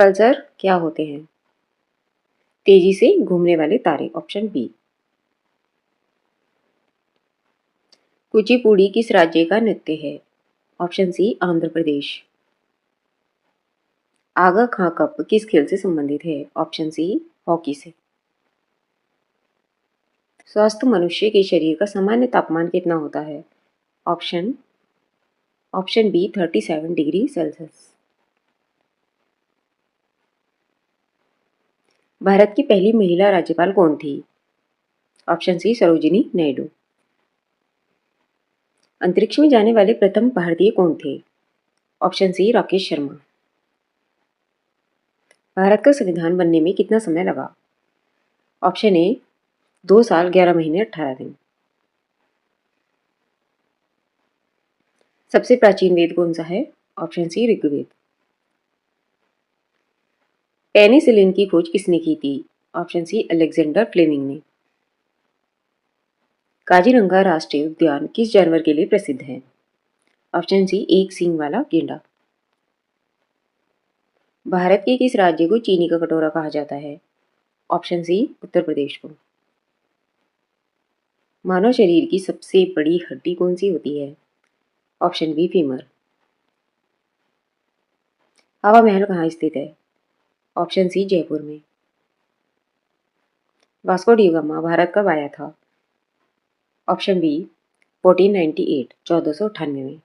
Pulsar क्या होते हैं? तेजी से घूमने वाले तारे, ऑप्शन बी। कुचिपुड़ी किस राज्य का नृत्य है? ऑप्शन सी आंध्र प्रदेश। आगा खां कप किस खेल से संबंधित है? ऑप्शन सी हॉकी से। स्वस्थ मनुष्य के शरीर का सामान्य तापमान कितना होता है? Option option B 37 degree Celsius. Bharat की पहली महिला राज्यपाल कौन थी? Option C Sarojini Naidu. अंतरिक्ष में जाने वाले प्रथम भारतीय कौन थे? Option C Rakesh Sharma. भारत का संविधान बनने में कितना समय लगा? ऑप्शन ए 2 साल 11 महीने 18 दिन। सबसे प्राचीन वेद कौन सा है? ऑप्शन सी ऋग्वेद। पेनिसिलिन की खोज किसने की थी? ऑप्शन सी अलेक्जेंडर फ्लेमिंग ने। काजीरंगा राष्ट्रीय उद्यान किस जानवर के लिए प्रसिद्ध है? ऑप्शन सी एक सींग वाला गेंडा। भारत के किस राज्य को चीनी का कटोरा कहा जाता है? ऑप्शन सी उत्तर प्रदेश को। मानव शरीर की सबसे बड़ी हड्डी कौन सी होती है? Option B femur. Hawa Mahal कहाँ स्थित है? ऑप्शन सी जयपुर में। वास्को डी गामा भारत कब आया था? ऑप्शन बी 1498 1498 में।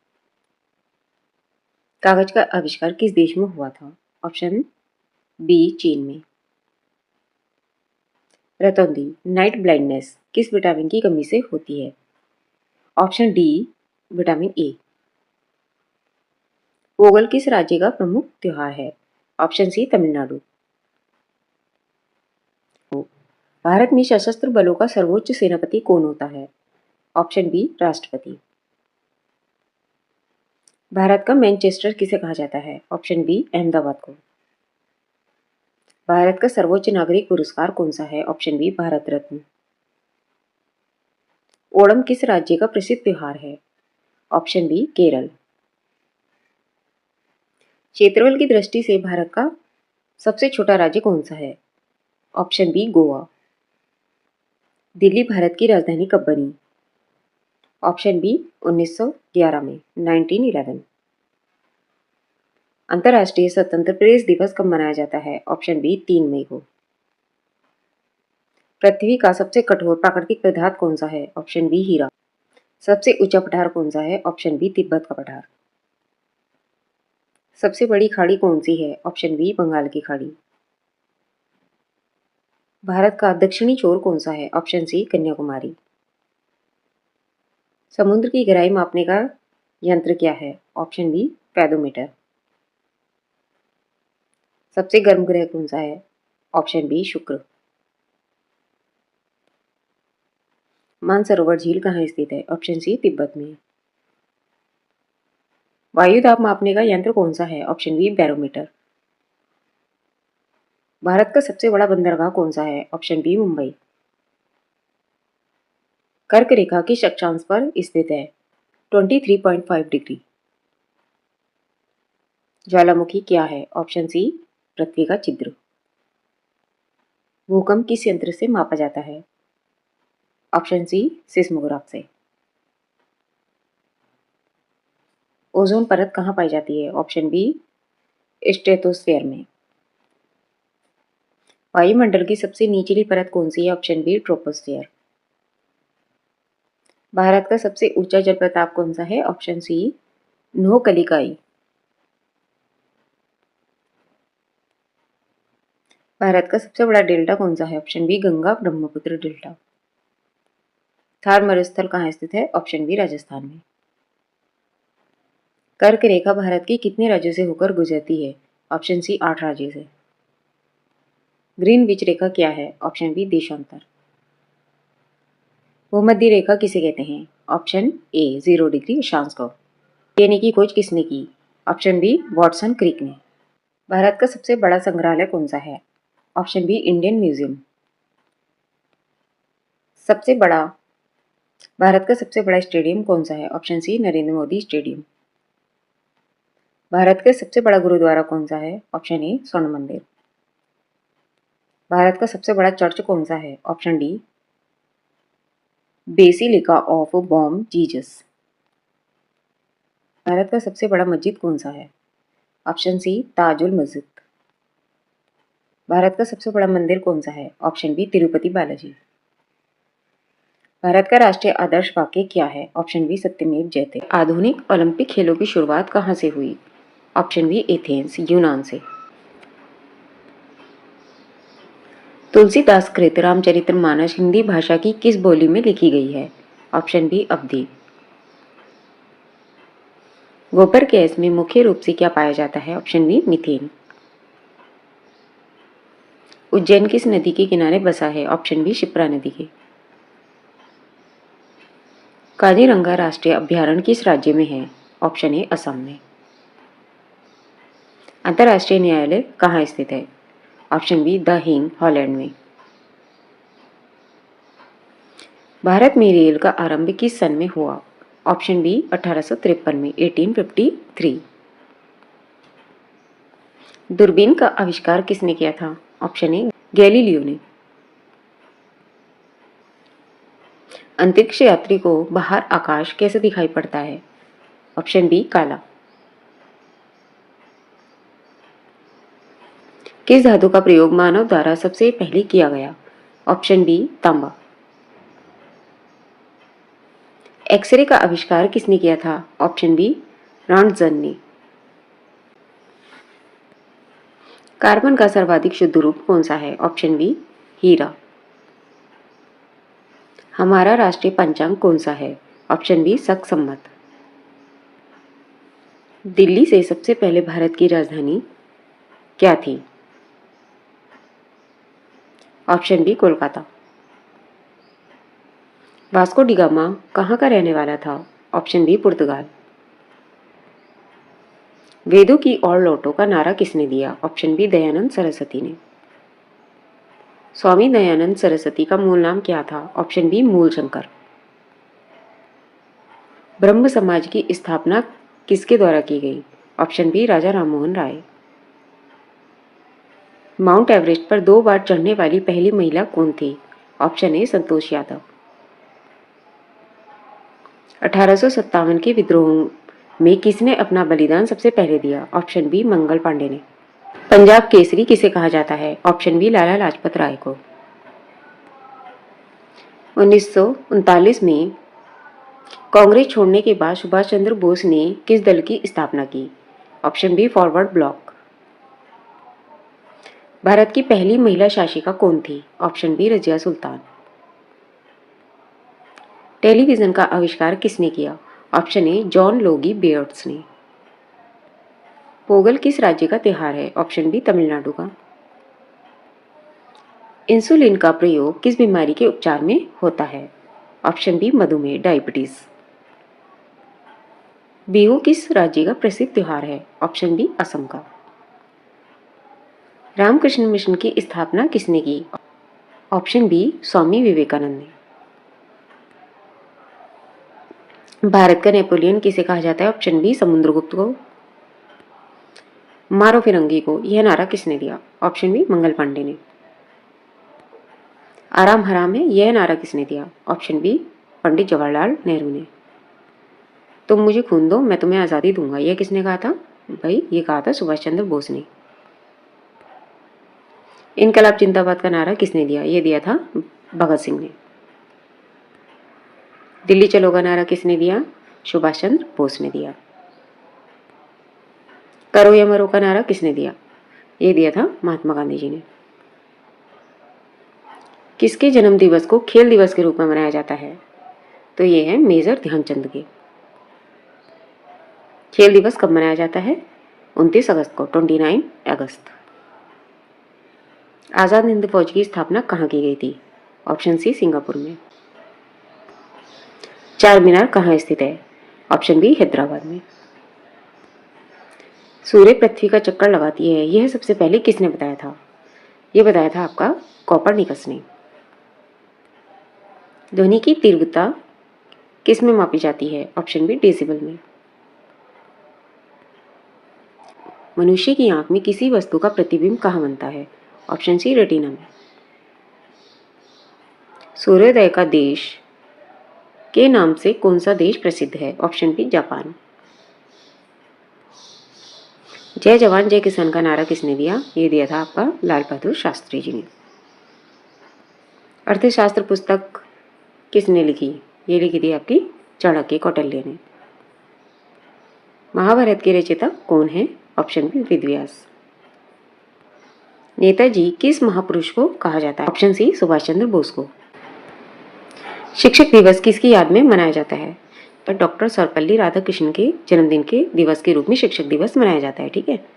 कागज का आविष्कार किस देश में हुआ था? ऑप्शन बी चीन में। रतौंधी नाइट ब्लाइंडनेस किस विटामिन की कमी से होती है? Option D vitamin A. Pongal किस राज्य का प्रमुख त्योहार है? ऑप्शन सी तमिलनाडु। भारत में सशस्त्र बलों का सर्वोच्च सेनापति कौन होता है? ऑप्शन बी राष्ट्रपति। भारत का मैनचेस्टर किसे कहा जाता है? ऑप्शन बी अहमदाबाद को। भारत का सर्वोच्च नागरिक पुरस्कार कौन सा है? Option B Bharat Ratna. ओणम किस राज्य का प्रसिद्ध त्योहार है? Option B Kerala. क्षेत्रफल की दृष्टि से भारत का सबसे छोटा राज्य कौन सा है? Option B Goa. दिल्ली भारत की राजधानी कब बनी? ऑप्शन बी 1911 में 1911। अंतर्राष्ट्रीय स्वतंत्र प्रेस दिवस कब मनाया जाता है? ऑप्शन बी 3 मई को। पृथ्वी का सबसे कठोर प्राकृतिक पदार्थ कौन सा है? ऑप्शन बी हीरा। सबसे ऊंचा पठार कौन सा है? ऑप्शन बी तिब्बत का पठार। सबसे बड़ी खाड़ी कौन सी है? ऑप्शन बी बंगाल की खाड़ी। भारत का दक्षिणी छोर कौन सा है? Option C Kanyakumari. समुद्र की गहराई मापने का यंत्र क्या है? Option B pedometer. सबसे गर्म ग्रह कौन सा है? ऑप्शन बी शुक्र। मानसरोवर झील कहाँ स्थित है? ऑप्शन सी तिब्बत में। वायु दाब मापने का यंत्र कौन सा है? Option B barometer. भारत का सबसे बड़ा बंदरगाह कौन सा है? Option B Mumbai. कर्क रेखा किस अक्षांश पर स्थित है? 23.5 डिग्री। ज्वालामुखी क्या है? ऑप्शन सी पृथ्वी का छिद्र। भूकंप किस यंत्र से मापा जाता है? ऑप्शन सी सिस्मोग्राफ से। ओजोन परत कहाँ पाई जाती है? ऑप्शन बी स्ट्रेटोस्फेयर में। वायुमंडल की सबसे निचली परत कौन सी है? Option B troposphere. भारत का सबसे ऊंचा जलप्रपात कौन सा है? ऑप्शन सी नोहकलिकाई। भारत का सबसे बड़ा डेल्टा कौन सा है? Option B Ganga Brahmaputra delta. Thar मरुस्थल कहाँ स्थित है? ऑप्शन बी राजस्थान में। कर्क रेखा भारत के कितने राज्यों से होकर गुजरती है? ऑप्शन सी 8 राज्यों से। ग्रीनविच रेखा क्या है? ऑप्शन बी देशांतर। भूमध्य रेखा किसे कहते हैं? ऑप्शन ए 0 डिग्री अक्षांश को। डीएनए की खोज किसने की? ऑप्शन बी वॉटसन क्रिक ने। भारत का सबसे बड़ा संग्रहालय कौन सा है? Option B Indian museum. सबसे बड़ा भारत का सबसे बड़ा स्टेडियम कौन सा है? Option C Narendra Modi stadium. Bharat का सबसे बड़ा गुरुद्वारा कौन सा है? ऑप्शन ए स्वर्ण मंदिर। भारत का सबसे बड़ा चर्च कौन सा है? Option D basilica of Bom Jesus. Bharat का सबसे बड़ा मस्जिद कौन सा है? ऑप्शन सी ताजुल मस्जिद। भारत का सबसे बड़ा मंदिर कौन सा है? Option B Tirupati Balaji. भारत का राष्ट्रीय आदर्श वाक्य क्या है? ऑप्शन बी सत्यमेव जयते। आधुनिक ओलंपिक खेलों की शुरुआत कहाँ से हुई? ऑप्शन बी एथेंस यूनान से। तुलसीदास कृत रामचरितमानस हिंदी भाषा की किस बोली में लिखी गई है? ऑप्शन बी अवधी। गोबर गैस में मुख्य रूप से क्या पाया जाता है? Option B methane. उज्जैन किस नदी के किनारे बसा है? ऑप्शन बी शिप्रा नदी के। काजीरंगा राष्ट्रीय अभ्यारण्य किस राज्य में है? ऑप्शन ए असम में। अंतर्राष्ट्रीय न्यायालय कहाँ स्थित है? Option be the Hague Holland में। भारत में रेल का आरंभ किस सन में हुआ? ऑप्शन बी 1853 में 1853। दूरबीन का आविष्कार किसने किया था? ऑप्शन ए गैलीलियो ने। अंतरिक्ष यात्री को बाहर आकाश कैसे दिखाई पड़ता है? ऑप्शन बी काला। किस धातु का प्रयोग मानव द्वारा सबसे पहले किया गया? ऑप्शन बी तांबा। एक्सरे का आविष्कार किसने किया था? ऑप्शन बी रॉन्टजन ने। कार्बन का सर्वाधिक शुद्ध रूप कौन सा है? ऑप्शन बी हीरा। हमारा राष्ट्रीय पंचांग कौन सा है? ऑप्शन बी शक संवत। दिल्ली से सबसे पहले भारत की राजधानी क्या थी? Option B Kolkata. Vasco da Gama कहाँ का रहने वाला था? ऑप्शन बी पुर्तगाल। वेदों की ओर लौटो का नारा किसने दिया? ऑप्शन बी दयानंद सरस्वती ने। स्वामी दयानंद सरस्वती का मूल नाम क्या था? Option B Mulshankar. ब्रह्म समाज की स्थापना किसके द्वारा की गई? Option B Raja Rammohan Roy. Mount Everest पर 2 बार चढ़ने वाली पहली महिला कौन थी? Option A Santosh Yadav. 1857 के विद्रोह में किसने अपना बलिदान सबसे पहले दिया? ऑप्शन बी मंगल पांडे ने। पंजाब केसरी किसे कहा जाता है? ऑप्शन बी लाला लाजपत राय को। 1939 में कांग्रेस छोड़ने के बाद सुभाष चंद्र बोस ने किस दल की स्थापना की? Option B forward bloc. Bharat की पहली महिला शासिका कौन थी? Option B Razia Sultan. Television का आविष्कार किसने किया? ऑप्शन ए जॉन लोगी बेयर्ड्स ने। पोंगल किस राज्य का त्योहार है? ऑप्शन बी तमिलनाडु का। इंसुलिन का प्रयोग किस बीमारी के उपचार में होता है? ऑप्शन बी मधुमेह डायबिटीज। बिहू किस राज्य का प्रसिद्ध त्योहार है? ऑप्शन बी असम का। रामकृष्ण मिशन की स्थापना किसने की? ऑप्शन बी स्वामी विवेकानंद ने। भारत का नेपोलियन किसे कहा जाता है? ऑप्शन बी समुद्रगुप्त को। मारो फिरंगी को यह नारा किसने दिया? ऑप्शन बी मंगल पांडे ने। आराम हराम है यह नारा किसने दिया? ऑप्शन बी पंडित जवाहरलाल नेहरू ने। तुम मुझे खून दो मैं तुम्हें आज़ादी दूंगा यह किसने कहा था? भाई ये कहा था सुभाष चंद्र बोस ने। इनकलाब जिंदाबाद का नारा किसने दिया? ये दिया था भगत सिंह ने। दिल्ली चलो का नारा किसने दिया? सुभाष चंद्र बोस ने दिया। करो या मरो का नारा किसने दिया? ये दिया था महात्मा गांधी जी ने। किसके जन्म दिवस को खेल दिवस के रूप में मनाया जाता है? तो ये है मेजर ध्यानचंद के। खेल दिवस कब मनाया जाता है? 29 अगस्त को, 29 अगस्त। आजाद हिंद फौज की स्थापना कहाँ की गई थी? ऑप्शन सी सिंगापुर में। चार मीनार कहाँ स्थित है? ऑप्शन बी हैदराबाद में। सूर्य पृथ्वी का चक्कर लगाती है यह सबसे पहले किसने बताया था? यह बताया था आपका कोपरनिकस ने। ध्वनि की तीव्रता किस में मापी जाती है? ऑप्शन बी डेसिबल में। मनुष्य की आंख में किसी वस्तु का प्रतिबिंब कहाँ बनता है? ऑप्शन सी रेटिना में। सूर्योदय का देश के नाम से कौन सा देश प्रसिद्ध है? Option B Japan. जय जवान जय किसान का नारा किसने दिया? ये दिया था आपका लाल बहादुर शास्त्री जी ने। अर्थशास्त्र पुस्तक किसने लिखी? ये लिखी थी आपकी चाणक्य कौटिल्य ने। महाभारत के रचयिता कौन है? Option B Vedvyas. नेताजी किस महापुरुष को कहा जाता है? ऑप्शन सी सुभाष चंद्र बोस को। शिक्षक दिवस किसकी याद में मनाया जाता है? तो डॉक्टर सर्वपल्ली राधाकृष्णन के जन्मदिन के दिवस के रूप में शिक्षक दिवस मनाया जाता है। ठीक है।